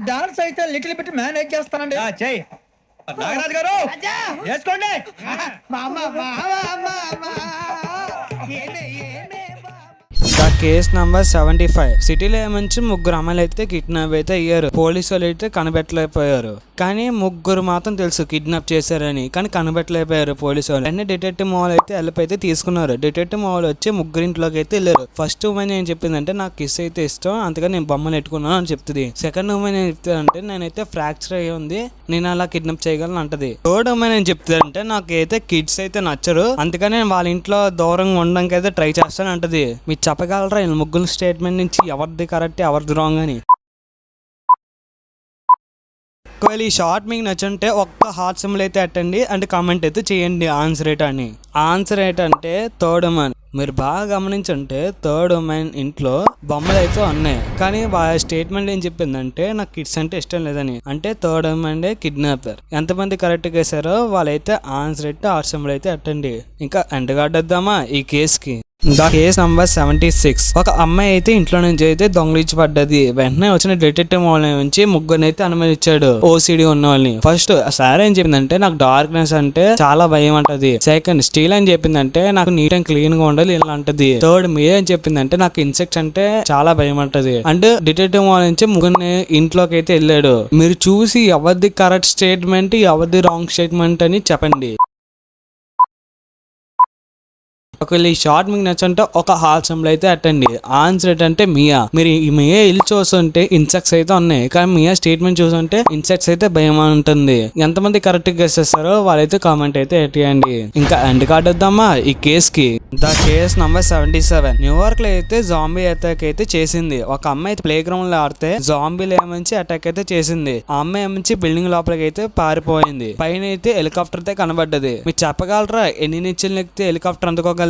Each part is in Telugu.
డాన్స్ అయితే లిటిల్ బిట్ మేనేజ్ చేస్తానండి. చెయ్యి నాగరాజు గారు చేసుకోండి. మామ మామ మామ ఏమే ఏమే ద కేస్ నంబర్ 75. సిటీలో ఏమంచి ముగ్గురు అమ్మాయిలు అయితే కిడ్నాప్ అయితే అయ్యారు. పోలీసు వాళ్ళు అయితే కనిపెట్టలేకపోయారు. కానీ ముగ్గురు మాత్రం తెలుసు కిడ్నాప్ చేశారని, కానీ కనిపెట్టలేకపోయారు పోలీసు వాళ్ళు. అన్ని డిటెక్టివ్ మాల్ అయితే హెల్ప్ అయితే తీసుకున్నారు. డిటెక్టివ్ మాల్ వచ్చి ముగ్గురింట్లోకి అయితే వెళ్ళారు. ఫస్ట్ ఉమెన్ ఏం చెప్పిందంటే నాకు కిస్ అయితే ఇష్టం, అందుకని నేను బొమ్మలు ఎట్టుకున్నాను అని చెప్తుంది. సెకండ్ ఉమెన్ ఏం చెప్తుందంటే నేనైతే ఫ్రాక్చర్ అయ్యి ఉంది, నేను అలా కిడ్నాప్ చేయగలను అంటది. థర్డ్ ఉమెన్ ఏం చెప్తుందంటే నాకైతే కిడ్స్ అయితే నచ్చరు, అందుకని నేను వాళ్ళ ఇంట్లో దూరంగా ఉండడానికి అయితే ట్రై చేస్తాను అంటది. మీరు చెప్పగలరా ఈ ముగ్గురు స్టేట్మెంట్ నుంచి ఎవరిది కరెక్ట్ ఎవరిది రాంగ్ అని? ఒకవేళ ఈ షార్ట్ మీకు నచ్చుంటే ఒక్క హార్ట్ సింబల్ అయితే అట్టండి అండ్ కామెంట్ అయితే చేయండి ఆన్సర్ రేట్ అని. ఆన్సర్ ఏంటంటే థర్డ్ ఉమెన్. మీరు బాగా గమనించుంటే థర్డ్ ఉమెన్ ఇంట్లో బొమ్మలు అయితే ఉన్నాయి, కానీ వాళ్ళ స్టేట్మెంట్ ఏం చెప్పిందంటే నాకు కిడ్స్ అంటే ఇష్టం లేదని. అంటే థర్డ్ ఉమెన్ కిడ్నాపర్. ఎంతమంది కరెక్ట్గా వేసారో వాళ్ళైతే ఆన్సర్ అయితే హార్ట్ సింబల్ అయితే అట్టండి. ఇంకా ఎండగడ్డొద్దామా ఈ కేసుకి. The case number 76. ఒక అమ్మాయి అయితే ఇంట్లో నుంచి అయితే దొంగలించి పడ్డది. వెంటనే వచ్చిన డిటెక్టివ్ వాళ్ళ నుంచి ముగ్గురిని అయితే అనుమతించాడు ఓసిడి ఉన్న వాళ్ళని. ఫస్ట్ సార్ ఏం చెప్పిందంటే నాకు డార్క్నెస్ అంటే చాలా భయం అంటది. సెకండ్ స్టీల్ అని చెప్పిందంటే నాకు నీట్ అండ్ క్లీన్ గా ఉండాలి ఇలా అంటది. థర్డ్ మే అని చెప్పిందంటే నాకు ఇన్సెక్ట్స్ అంటే చాలా భయం అంటది. అండ్ డిటెక్టివ్ వాళ్ళ నుంచి ముగ్గురిని ఇంట్లోకి అయితే వెళ్ళాడు. మీరు చూసి ఎవరిది కరెక్ట్ స్టేట్మెంట్ ఎవరిది రాంగ్ స్టేట్మెంట్ అని చెప్పండి. ఒకవేళ ఈ షార్ట్ మీకు నచ్చంటే ఒక హార్ట్ సింబల్ అయితే అట్టండి. ఆన్సర్ ఏంటంటే మియా. మీరు ఈ మియా ఇల్లు చూస్తుంటే ఇన్సెక్ట్స్ అయితే ఉన్నాయి, కానీ మియా స్టేట్మెంట్ చూస్తుంటే ఇన్సెక్ట్స్ అయితే భయం ఉంటుంది. ఎంతమంది కరెక్ట్ గెస్ చేస్తారో వాళ్ళైతే కామెంట్ అయితే ఎట్టేయండి. ఇంకా ఎండ్ కార్డ్ వద్దామా ఈ కేస్ కి. The case number 77. న్యూయార్క్ లో అయితే జాంబీ అటాక్ అయితే చేసింది. ఒక అమ్మాయి ప్లే గ్రౌండ్ లో ఆడితే జాంబీలు ఏమంచి అటాక్ అయితే చేసింది. ఆ అమ్మాయి ఏమంచి బిల్డింగ్ లోపలికి అయితే పారిపోయింది. పైన అయితే హెలికాప్టర్ అయితే కనబడ్డది. మీరు చెప్పగలరా ఎన్ని నిచ్చెలు ఎక్కితే హెలికాప్టర్ అందుకోగలదని?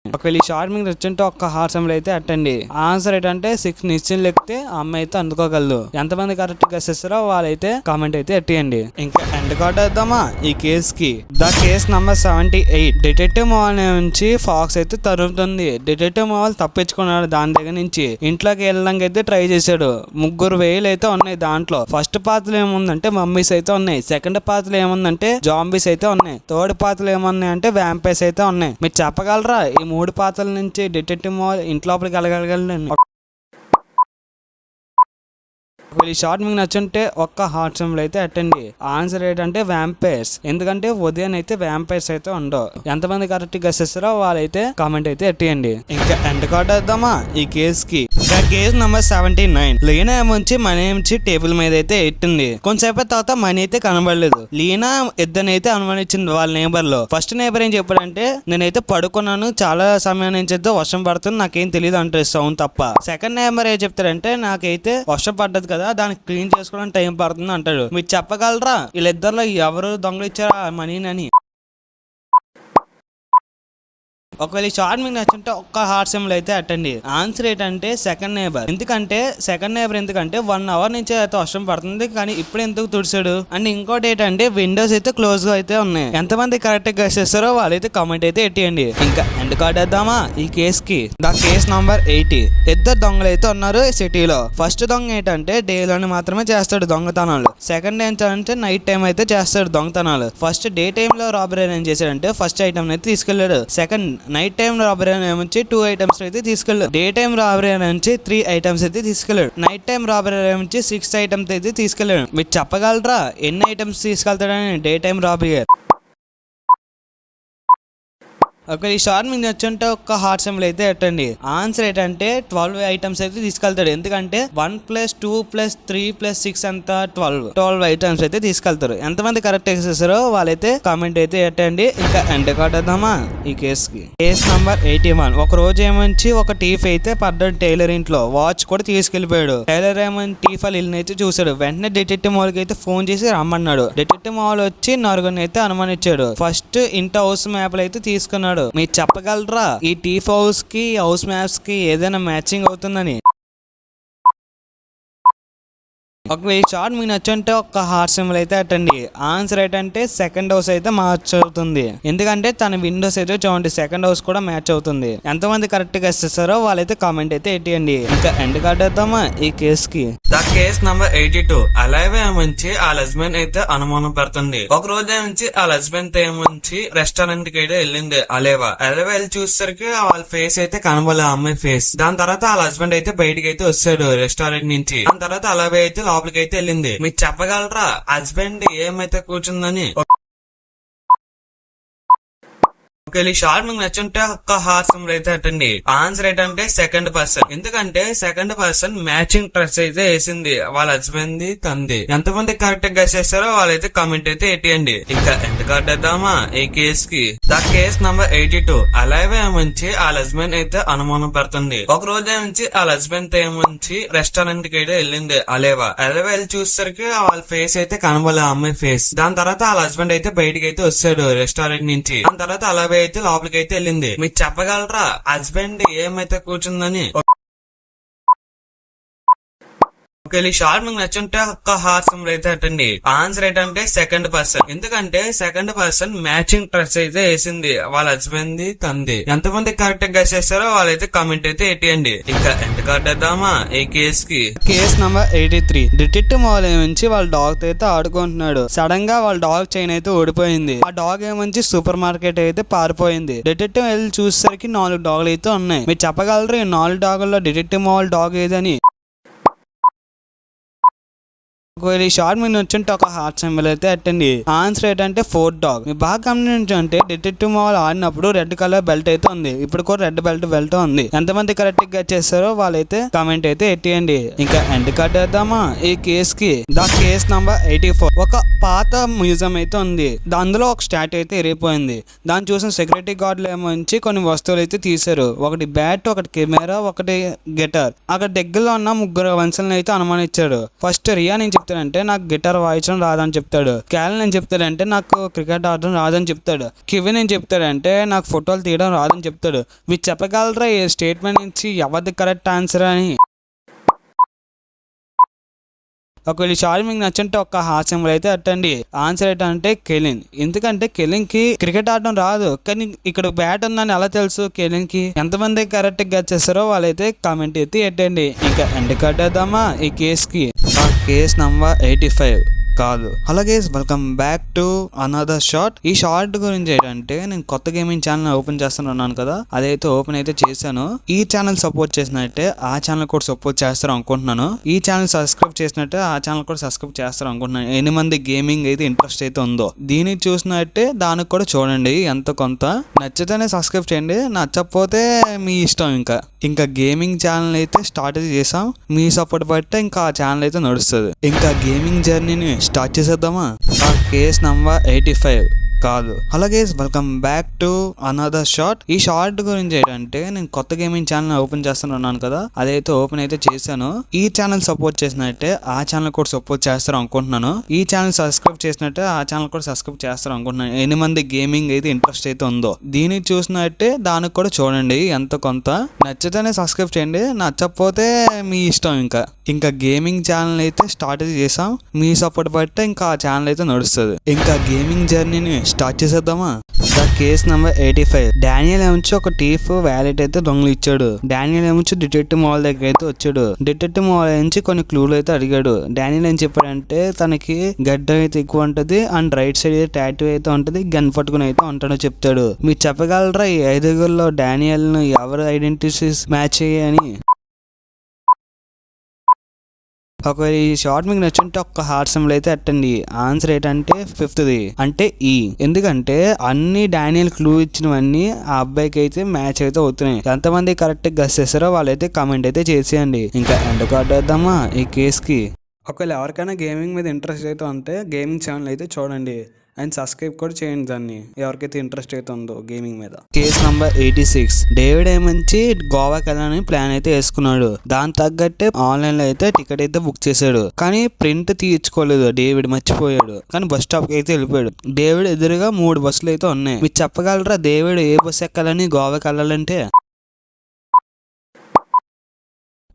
ఒకవేళ ఈ షార్ట్ మీకు నచ్చుంటే ఒక్క హార్ట్ సింబల్ అయితే అట్టండి. ఆన్సర్ ఏంటంటే 6 నిశ్చయం ఎక్కితే ఆ అమ్మాయి అయితే అందుకోగలదు. ఎంతమంది కరెక్ట్ గెస్ చేస్తారో వాళ్ళైతే కామెంట్ అయితే ఎట్టేయండి. ఇంకా ఎండ్ కార్డ్ వేద్దామా ఈ కేస్ కి. The case number 78. Detective mall నుంచి ఫాక్స్ అయితే తరుగుతుంది. డిటెక్టివ్ మాల్ తప్పించుకున్నాడు దాని దగ్గర నుంచి. ఇంట్లోకి వెళ్ళడానికి అయితే ట్రై చేశాడు. ముగ్గురు వేలు అయితే ఉన్నాయి దాంట్లో. ఫస్ట్ పాత్రలు ఏముందంటే మమ్మీస్ అయితే ఉన్నాయి. సెకండ్ పాత్రలు ఏముందంటే జాంబీస్ అయితే ఉన్నాయి. థర్డ్ పాత్రలు ఏమున్నాయి అంటే వ్యాంపైర్స్ అయితే ఉన్నాయి. మీరు చెప్పగలరా ఈ 3 పాత్రల నుంచి డిటెక్టివ్ మాల్ ఇంట్లోపలికి వెళ్ళగలగలండి? ఈ షార్ట్ మీకు నచ్చుంటే ఒక్క హార్ట్ సింబల్ అయితే అట్టండి. ఆన్సర్ ఏంటంటే వ్యాంపైర్స్. ఎందుకంటే ఉదయం అయితే వ్యాంపైర్స్ అయితే ఉండవు. ఎంతమంది కరెక్ట్ గెస్ చేస్తారో వాళ్ళైతే కామెంట్ అయితే ఎట్టేయండి. ఇంకా ఎండ్ కార్డ్ వేద్దామా ఈ కేస్ కి. Case number 79. లీనా ఏమొచ్చి మనీ ఏమొచ్చి టేబుల్ మీద అయితే ఎట్టింది. కొంతసేపు తర్వాత మనీ అయితే కనబడలేదు. లీనా ఇద్దరినైతే అనుమానించింది వాళ్ళ నేబర్ లో. ఫస్ట్ నేబర్ ఏం చెప్పాడంటే నేనైతే పడుకున్నాను, చాలా సమయం నుంచి అయితే వర్షం పడుతుంది, నాకేం తెలియదు అంటే సౌండ్ తప్ప. సెకండ్ నేబర్ ఏం చెప్తాడంటే నాకైతే వర్షం పడ్డది కదా, దానికి క్లీన్ చేసుకోవడానికి టైం పడుతుంది అంటాడు. మీరు చెప్పగలరా వీళ్ళిద్దరిలో ఎవరు దొంగలు ఇచ్చారా మనీని అని? ఒకవేళ షార్ట్ మీకు నచ్చుంటే ఒక్క హార్ట్ సింబల్ అయితే అట్టండి. ఆన్సర్ ఏంటంటే సెకండ్ నేబర్. ఎందుకంటే 1 అవర్ నుంచి అయితే వర్షం పడుతుంది, కానీ ఇప్పుడు ఎందుకు తుడిచాడు. అండ్ ఇంకోటి ఏంటంటే విండోస్ అయితే క్లోజ్ గా అయితే ఉన్నాయి. ఎంతమంది కరెక్ట్ గా గెస్ చేస్తారో వాళ్ళైతే కామెంట్ అయితే ఎట్టేయండి. ఇంకా ఎండ్ కార్డ్ వేద్దామా ఈ కేస్ కి. The case number 80. ఇద్దరు దొంగలు అయితే ఉన్నారు సిటీలో. ఫస్ట్ దొంగ ఏంటంటే డే లోని మాత్రమే చేస్తాడు దొంగతనాలు. సెకండ్ ఏంటంటే నైట్ టైం అయితే చేస్తాడు దొంగతనాలు. ఫస్ట్ డే టైమ్ లో రాబరీ ఏం చేశాడంటే ఫస్ట్ ఐటమ్ అయితే తీసుకెళ్లాడు. సెకండ్ నైట్ టైం రాబరీ నుంచి 2 ఐటమ్స్ అయితే తీసుకెళ్ళాడు. డే టైం రాబరీ నుంచి 3 ఐటమ్స్ అయితే తీసుకెళ్ళాడు. నైట్ టైం రాబరీ నుంచి 6 ఐటమ్స్ అయితే తీసుకెళ్ళాడు. మీరు చెప్పగలరా ఎన్ని ఐటమ్స్ తీసుకెళ్తాడని డే టైం రాబరీ? ఒకవేళ ఈ షార్ట్ మీకు నచ్చుంటే ఒక్క హార్ట్ సింబల్ అయితే ఎట్టండి. ఆన్సర్ ఏంటంటే 12 ఐటమ్స్ అయితే తీసుకెళ్తాడు. ఎందుకంటే 1 + 2 + 3 + 6 అంతా 12 ఐటమ్స్ అయితే తీసుకెళ్తారు. ఎంతమంది కరెక్ట్ చేస్తారో వాళ్ళైతే కామెంట్ అయితే ఎట్టండి. ఇంకా ఎండ్ కార్డ్ వద్దామా ఈ కేస్ కి. Case number 81. ఒక రోజు ఏమంచి ఒక టీఫ్ అయితే పడ్డాడు టైలర్ ఇంట్లో. వాచ్ కూడా తీసుకెళ్లిపోయాడు. టైలర్ ఏమని టీఫ్ ఇల్లు అయితే చూసాడు. వెంటనే డిటెక్టివ్ మాల్ కి అయితే ఫోన్ చేసి రమ్మన్నాడు. డిటెక్టివ్ మాల్ వచ్చి నలుగురిని అయితే అనుమానించాడు. ఫస్ట్ ఇంటి హౌస్ మ్యాప్లు అయితే తీసుకున్నాడు. మీరు చెప్పగలరా ఈ టీఫ్ హౌస్ కి హౌస్ మ్యాప్స్ కి ఏదైనా మ్యాచింగ్ అవుతుందని? ఒకవేళ ఈ షార్ట్ మీకు నచ్చుంటే ఒక హార్ట్ సింబల్ అయితే అట్టండి. ఆన్సర్ ఏంటంటే సెకండ్ హౌస్ అయితే మ్యాచ్ అవుతుంది. ఎందుకంటే తన విండోస్ అయితే చూడండి సెకండ్ హౌస్ కూడా మ్యాచ్ అవుతుంది. ఎంతమంది కరెక్ట్ గా ఇస్తారో వాళ్ళైతే కామెంట్ అయితే ఎట్టియండి. ఇంకా ఎండ్ కార్డ్ వేద్దామా ఈ కేస్ కి. The case number 82. అలాగే ఏమంచి ఆ హస్బెండ్ అయితే అనుమానం పడుతుంది. ఒక రోజు ఏమంచి ఆ హస్బెండ్ ఏమంచి రెస్టారెంట్ కి అయితే వెళ్ళింది అలేవా వెళ్ళి చూసేసరికి వాళ్ళ ఫేస్ అయితే కనబడలే అమ్మాయి ఫేస్. దాని తర్వాత వాళ్ళ హస్బెండ్ అయితే బయటకి అయితే వచ్చాడు రెస్టారెంట్ నుంచి. దాని తర్వాత అలాగే అయితే లోపలికి అయితే వెళ్ళింది. మీరు చెప్పగలరా హస్బెండ్ ఏమైతే కూర్చుందని? ఈ షార్ట్ మీకు నచ్చుంటే ఒక్క హార్ట్ సింబల్ అయితే అట్టండి. ఆన్సర్ ఏంటంటే సెకండ్ పర్సన్. ఎందుకంటే సెకండ్ పర్సన్ మ్యాచింగ్ డ్రెస్ అయితే వేసింది వాళ్ళ హస్బెండ్ తంది. ఎంతమంది కరెక్ట్ గా చేస్తారో వాళ్ళైతే కామెంట్ అయితే ఎట్టియండి. ఇంకా ఎంత కార్డ్ వేద్దామా ఈ కేస్ కి. The case number 82. అలాగే ఏమంచి వాళ్ళ హస్బెండ్ అయితే అనుమానం పడుతుంది. ఒక రోజు ఏమంచి వాళ్ళ హస్బెండ్ ఏమంచి రెస్టారెంట్ కి అయితే వెళ్ళింది అలేవా వెళ్ళి చూసేసరికి వాళ్ళ ఫేస్ అయితే కనబడలే అమ్మాయి ఫేస్. దాని తర్వాత వాళ్ళ హస్బెండ్ అయితే బయటకి అయితే వచ్చాడు రెస్టారెంట్ నుంచి. దాని తర్వాత అలాగే అయితే లోపలికి అయితే వెళ్ళింది. మీరు చెప్పగలరా హస్బెండ్ ఏమైతే కూర్చుందని? ఈ షార్ట్ మీకు నచ్చుంటే ఒక్క హార్ట్ సింబల్ అయితే అట్టండి. ఆన్సర్ ఏంటంటే సెకండ్ పర్సన్. ఎందుకంటే సెకండ్ పర్సన్ మ్యాచింగ్ డ్రెస్ అయితే వేసింది వాళ్ళ హస్బెండ్ తంది. ఎంతమంది కరెక్ట్ గా చేస్తారో వాళ్ళైతే కామెంట్ అయితే ఎట్టియండి. ఇంకా ఎంత కార్డ్ వేద్దామా ఈ కేస్ కి. Case number 83. డిటెక్టివ్ మాల్ ఏమంచి వాళ్ళ డాగ్ అయితే ఆడుకుంటున్నాడు. సడన్ గా వాళ్ళ డాగ్ చైన్ అయితే ఓడిపోయింది. ఆ డాగ్ ఏమంచి సూపర్ మార్కెట్ అయితే పారిపోయింది. డిటెక్టివ్ వెళ్ళి చూసేసరికి 4 డాగులు అయితే ఉన్నాయి. మీరు చెప్పగలరు ఈ 4 డాగుల్లో డిటెక్టివ్ మాల్ డాగ్ ఏదని? ఒకవేళ ఈ షార్ట్ మీకు నచ్చుంటే ఒక హార్ట్ సింబల్ అయితే అట్టండి. ఆన్సర్ ఏంటంటే 4 డాగ్. మీరు బాగా గమనించంటే డిటెక్టివ్ మాల్ ఆడినప్పుడు రెడ్ కలర్ బెల్ట్ అయితే ఉంది. ఇప్పుడు కూడా రెడ్ బెల్ట్ ఉంది. ఎంతమంది కరెక్ట్ గా చేస్తారో వాళ్ళైతే కామెంట్ అయితే ఎట్టియండి. ఇంకా ఎండ్ కార్డ్ వేద్దామా ఈ కేస్ కి. The case number 84. ఒక పాత మ్యూజియం అయితే ఉంది. అందులో ఒక స్టాట్యూ అయితే ఎరిగిపోయింది. దాన్ని చూసిన సెక్యూరిటీ గార్డులు ఏమొచ్చి కొన్ని వస్తువులు అయితే తీశారు. ఒకటి బ్యాట్, ఒకటి కెమెరా, ఒకటి గిటార్. అక్కడ దగ్గరలో ఉన్న 3 వంశలను అయితే అనుమానించాడు. ఫస్ట్ రియా నేను చెప్తాడంటే నాకు గిటార్ వాయించడం రాదని చెప్తాడు. క్యాలెన్ ఏం చెప్తాడంటే నాకు క్రికెట్ ఆడడం రాదని చెప్తాడు. కివిన్ ఏం చెప్తాడంటే నాకు ఫోటోలు తీయడం రాదని చెప్తాడు. మీరు చెప్పగలరా ఈ స్టేట్మెంట్ నుంచి ఎవరిది కరెక్ట్ ఆన్సర్ అని? ఒకవేళ ఈ షార్ట్ మీకు నచ్చంటే ఒక హార్ట్ సింబల్ అయితే అట్టండి. ఆన్సర్ ఏంటంటే కెలిన్. ఎందుకంటే కెలిన్ కి క్రికెట్ ఆడడం రాదు, కానీ ఇక్కడ బ్యాట్ ఉందని ఎలా తెలుసు కెలిన్ కి? ఎంతమంది కరెక్ట్ గా చేస్తారో వాళ్ళైతే కామెంట్ అయితే ఎట్టండి. ఇంకా ఎండ్ కార్డ్ వేద్దామా ఈ కేస్ కి. కేస్ నంబర్ 85 కాదు. అలాగే welcome back to another short. ఈ షార్ట్ గురించి ఏంటంటే నేను కొత్త గేమింగ్ ఛానల్ ఓపెన్ చేస్తున్నాను కదా, అదైతే ఓపెన్ అయితే చేశాను. ఈ ఛానల్ సపోర్ట్ చేసినట్టే ఆ ఛానల్ కూడా సపోర్ట్ చేస్తారు అనుకుంటున్నాను. ఈ ఛానల్ సబ్స్క్రైబ్ చేసినట్టే ఆ ఛానల్ కూడా సబ్స్క్రైబ్ చేస్తారు అనుకుంటున్నాను. ఎన్ని మంది గేమింగ్ అయితే ఇంట్రెస్ట్ అయితే ఉందో దీనికి చూసినట్టే దానికి కూడా చూడండి. ఎంత కొంత నచ్చితేనే సబ్స్క్రైబ్ చేయండి, నచ్చకపోతే మీ ఇష్టం. ఇంకా గేమింగ్ ఛానల్ అయితే స్టార్ట్ అయితే చేసాం. మీ సపోర్ట్ బట్టే ఇంకా ఆ ఛానల్ అయితే నడుస్తుంది. ఇంకా గేమింగ్ జర్నీని స్టార్ట్ చేసేద్దామా. కేస్ నంబర్ 85 కాదు. అలాగే welcome back to another short. ఈ షార్ట్ గురించి ఏంటంటే నేను కొత్త గేమింగ్ ఛానల్ ఓపెన్ చేస్తున్నాను కదా, అదైతే ఓపెన్ అయితే చేశాను. ఈ ఛానల్ సపోర్ట్ చేసినట్టే ఆ ఛానల్ కూడా సపోర్ట్ చేస్తారు అనుకుంటున్నాను. ఈ ఛానల్ సబ్స్క్రైబ్ చేసినట్టే ఆ ఛానల్ కూడా సబ్స్క్రైబ్ చేస్తారు అనుకుంటున్నాను. ఎన్ని మంది గేమింగ్ అయితే ఇంట్రెస్ట్ అయితే ఉందో దీనికి చూసినట్టే దానికి కూడా చూడండి. ఎంత కొంత నచ్చితేనే సబ్స్క్రైబ్ చేయండి, నచ్చకపోతే మీ ఇష్టం. ఇంకా గేమింగ్ ఛానల్ అయితే స్టార్ట్ అయితే చేసాం. మీ సపోర్ట్ బట్టే ఇంకా ఆ ఛానల్ అయితే నడుస్తుంది. ఇంకా గేమింగ్ జర్నీని స్టార్ట్ చేసేద్దామా. The case number 85. డానియల్ ఏమొచ్చి ఒక టీఫ్ వ్యాలెట్ అయితే దొంగలు ఇచ్చాడు. డానియల్ ఏమొచ్చి డిటెక్టివ్ మాల్ దగ్గర అయితే వచ్చాడు. డిటెక్టివ్ మాల్ నుంచి కొన్ని క్లూలు అయితే అడిగాడు. డానియల్ ఏం చెప్పాడంటే తనకి గడ్డ అయితే ఎక్కువ ఉంటది అండ్ రైట్ సైడ్ అయితే టాటూ అయితే ఉంటది, గన్ పట్టుకుని అయితే ఉంటాడో చెప్తాడు. మీరు చెప్పగలరా ఈ 5 డానియల్ ను ఎవరు ఐడెంటిటీస్ మ్యాచ్ అయ్యాయని? ఒకవేళ ఈ షార్ట్ మీకు నచ్చుంటే ఒక హార్ట్ సింబల్ అయితే అట్టండి. ఆన్సర్ ఏంటంటే 5th అంటే ఈ. ఎందుకంటే అన్ని డానియల్ క్లూ ఇచ్చినవన్నీ ఆ అబ్బాయికి అయితే మ్యాచ్ అయితే అవుతున్నాయి. ఎంతమంది కరెక్ట్ గెస్ చేస్తారో వాళ్ళైతే కామెంట్ అయితే చేసేయండి. ఇంకా ఎండ్ కార్డ్ వేద్దామా ఈ కేస్ కి. ఒకవేళ ఎవరికైనా గేమింగ్ మీద ఇంట్రెస్ట్ అయితే ఉంటే గేమింగ్ ఛానల్ అయితే చూడండి అండ్ సబ్స్క్రైబ్ కూడా చేయండి దాన్ని, ఎవరికైతే ఇంట్రెస్ట్ అయితే ఉందో గేమింగ్ మీద. Case number 86. డేవిడ్ ఏమంచి గోవాకి వెళ్ళాలని ప్లాన్ అయితే వేసుకున్నాడు. దాని తగ్గట్టే ఆన్లైన్ లో అయితే టికెట్ అయితే బుక్ చేశాడు. కానీ ప్రింట్ తీయించుకోలేదు. డేవిడ్ మర్చిపోయాడు. కానీ బస్ స్టాప్ కి అయితే వెళ్ళిపోయాడు. డేవిడ్ ఎదురుగా 3 బస్సులు అయితే ఉన్నాయి. మీరు చెప్పగలరా డేవిడ్ ఏ బస్సు ఎక్కాలని గోవాకి వెళ్ళాలంటే?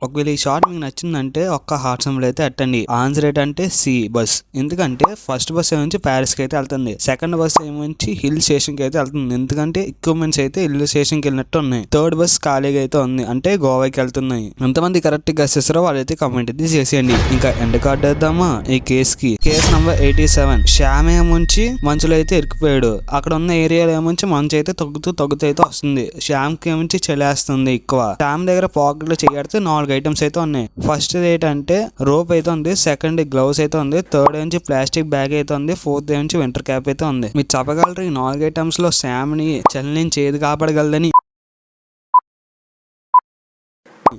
ఒకవేళ ఈ షార్ట్ మీకు నచ్చిందంటే ఒక్క హార్ట్ సింబల్ అయితే అట్టండి. ఆన్సర్ ఏంటంటే సి బస్. ఎందుకంటే ఫస్ట్ బస్ ఏమొచ్చి ప్యారిస్ కి అయితే వెళ్తుంది, సెకండ్ బస్ ఏమొచ్చి హిల్ స్టేషన్ కి అయితే వెళ్తుంది. ఎందుకంటే ఎక్విప్మెంట్స్ అయితే హిల్ స్టేషన్ కి వెళ్ళినట్టు ఉన్నాయి. థర్డ్ బస్ ఖాళీగా అయితే ఉంది, అంటే గోవాకి వెళ్తున్నాయి. ఎంతమంది కరెక్ట్ గా చేస్తారో వాళ్ళైతే కామెంట్ అయితే చేసేయండి. ఇంకా ఎండ్ కార్డ్ వేద్దామా ఈ కేస్ కి. Case number 87. శ్యామ్ ఏమొచ్చి మంచులో అయితే ఇరికిపోయాడు. అక్కడ ఉన్న ఏరియాలో ఏమొచ్చి మంచు అయితే తగ్గుతూ అయితే వస్తుంది. శ్యామ్ కి ఏమొచ్చి చలేస్తుంది ఎక్కువ. శ్యామ్ దగ్గర పాకెట్ లో చేయడితే 4 ఐటమ్స్ అయితే ఉన్నాయి. ఫస్ట్ ఏంటంటే రోప్ అయితే ఉంది, సెకండ్ గ్లౌస్ అయితే ఉంది, థర్డ్ నుంచి ప్లాస్టిక్ బ్యాగ్ అయితే ఉంది, ఫోర్త్ నుంచి వింటర్ క్యాప్ అయితే ఉంది. మీరు చెప్పగలరు ఈ 4 ఐటమ్స్ లో శ్యామ్ ని చలి నుంచి ఏది కాపాడగలదని.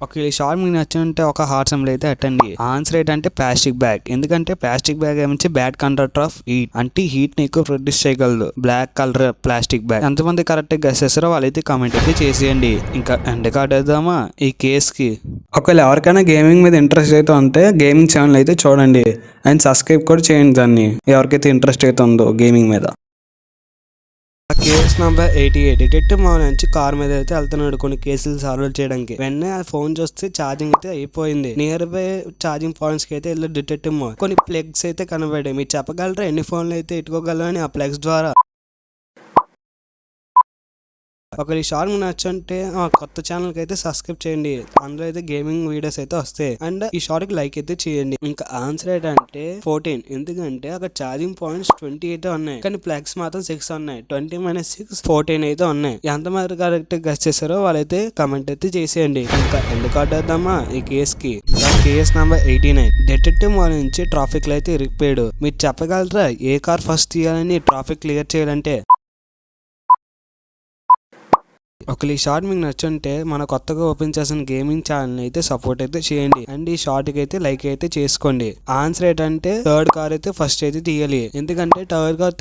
ఒక షార్ట్ మీకు నచ్చింటే ఒక హార్ట్ సింబల్ అయితే అట్టండి. ఆన్సర్ ఏంటంటే ప్లాస్టిక్ బ్యాగ్. ఎందుకంటే ప్లాస్టిక్ బ్యాగ్ ఏమంటే బ్యాడ్ కండక్టర్ ఆఫ్ హీట్, అంటే హీట్ ని ఎక్కువ ప్రొడ్యూస్ చేయగలదు. Black colour plastic bag. ఎంతమంది కరెక్ట్ గా గెస్ చేస్తారో వాళ్ళైతే కామెంట్ అయితే చేసేయండి. ఇంకా ఎండ్ కార్డ్ వేద్దామా ఈ కేస్ కి. ఒకవేళ ఎవరికైనా గేమింగ్ మీద ఇంట్రెస్ట్ అయితే ఉంటే గేమింగ్ ఛానల్ అయితే చూడండి అండ్ సబ్స్క్రైబ్ కూడా చేయండి దాన్ని, ఎవరికైతే ఇంట్రెస్ట్ అయితే ఉందో గేమింగ్ మీద. Case number 88. డిటెక్టివ్ మా నుంచి కార్ మీద అయితే వెళ్తున్నాడు కొన్ని కేసులు సాల్వ్ చేయడానికి. వెంటనే ఆ ఫోన్ చూస్తే ఛార్జింగ్ అయితే అయిపోయింది. నియర్ బై ఛార్జింగ్ పాయింట్స్ కి అయితే వెళ్ళి డిటెక్టివ్ మా కొన్ని ప్లగ్స్ అయితే కనబడ్డాయి. మీరు చెప్పగలరా ఎన్ని ఫోన్లు అయితే ఎట్టుకోగలరని ఆ ప్లగ్స్ ద్వారా. ఒకవేళ ఈ షార్ట్ మీకు నచ్చంటే ఆ కొత్త ఛానల్ కి అయితే సబ్స్క్రైబ్ చేయండి. అందులో అయితే గేమింగ్ వీడియోస్ అయితే వస్తాయి. అండ్ ఈ షార్ట్ కి లైక్ అయితే చేయండి. ఇంకా ఆన్సర్ ఏంటంటే 14. ఎందుకంటే అక్కడ ఛార్జింగ్ పాయింట్స్ 20 అయితే ఉన్నాయి, కానీ ప్లగ్స్ మాత్రం 6 ఉన్నాయి. 20 - 6 14 అయితే ఉన్నాయి. ఎంతమంది కరెక్ట్ గెస్ చేశారో వాళ్ళైతే కమెంట్ అయితే చేసేయండి. ఇంకా ఎండ్ కార్డ్ వేద్దామా ఈ కేస్ కి. Case number 89. డిటెక్టివ్ మాల్ నుంచి ట్రాఫిక్ లో అయితే ఇరిగిపోయాడు. మీరు చెప్పగలరా ఏ కార్ ఫస్ట్ తీయాలని ట్రాఫిక్ క్లియర్ చేయాలంటే. ఒకవేళ ఈ షార్ట్ మీకు నచ్చుంటే మన కొత్తగా ఓపెన్ చేసిన గేమింగ్ ఛానల్ అయితే సపోర్ట్ అయితే చేయండి. అండ్ ఈ షార్ట్ కి అయితే లైక్ అయితే చేసుకోండి. ఆన్సర్ ఏంటంటే థర్డ్ కార్ అయితే ఫస్ట్ అయితే తీయాలి. ఎందుకంటే థర్డ్ కార్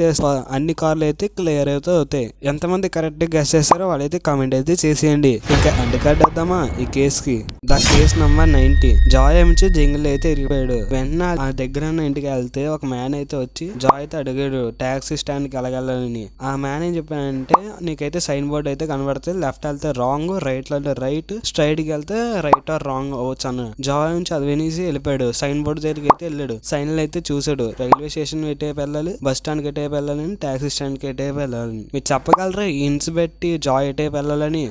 అన్ని కార్లు అయితే క్లియర్ అయితే అవుతాయి. ఎంతమంది కరెక్ట్ గెస్ చేస్తారో వాళ్ళైతే కామెంట్ అయితే చేసేయండి. ఇంకా ఎండ్ కార్డ్ వేద్దామా ఈ కేస్ కి. The case number 90. జాయ్ నుంచి జంగిల్ అయితే ఇరిగిపోయాడు. వెంటనే ఆ దగ్గర ఉన్న ఇంటికి వెళ్తే ఒక మ్యాన్ అయితే వచ్చి జాయ్ అయితే అడిగాడు టాక్సీ స్టాండ్ కి వెళ్ళగలని. ఆ మ్యాన్ ఏం చెప్పానంటే నీకైతే సైన్ బోర్డ్ అయితే కనబడుతుంది, లెఫ్ట్ వెళ్తే రాంగ్, రైట్ వెళ్తే రైట్, స్ట్రైట్ కి వెళ్తే రైట్ ఆర్ రాంగ్ అవ్వచ్చు అన్నాడు. జాయ్ నుంచి అది వినేసి వెళ్ళిపోయాడు. సైన్ బోర్డు దగ్గరికి అయితే వెళ్ళాడు. సైన్లు అయితే చూసాడు. రైల్వే స్టేషన్ ఎటేపు వెళ్ళాలి, బస్ స్టాండ్ కి ఎటేపు వెళ్ళాలని, టాక్సీ స్టాండ్ కి ఎటేపు వెళ్ళాలని. మీరు చెప్పగలరా ఇన్స్ పెట్టి జాయ్ ఎటేపు వెళ్ళాలని.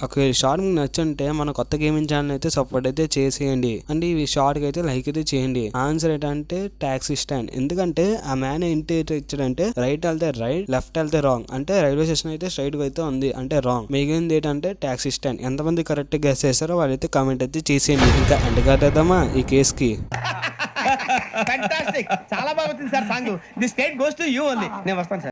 ఒక షార్ట్ మీకు నచ్చుంటే మన కొత్త గేమింగ్ ఛానల్ అయితే సపోర్ట్ అయితే చేసేయండి. అండ్ ఈ షార్ట్ కి అయితే లైక్ అయితే చేయండి. ఆన్సర్ ఏంటంటే టాక్సీ స్టాండ్. ఎందుకంటే ఆ మ్యాన్ ఏంటి ఇచ్చాడంటే రైట్ వెళ్తే రైట్, లెఫ్ట్ వెళ్తే రాంగ్, అంటే రైల్వే స్టేషన్ అయితే స్ట్రైట్ గా అయితే ఉంది అంటే రాంగ్. మిగిలింది ఏంటంటే టాక్సీ స్టాండ్. ఎంతమంది కరెక్ట్ గెస్ చేస్తారో వాళ్ళైతే కామెంట్ అయితే చేసేయండి. ఇంకా ఎండ్ కార్డ్ వేద్దామా ఈ కేస్ కి. ఫ్యాంటాస్టిక్, చాలా బాగా వచ్చింది sir song. The state goes to you only. నేను వస్తాను సార్.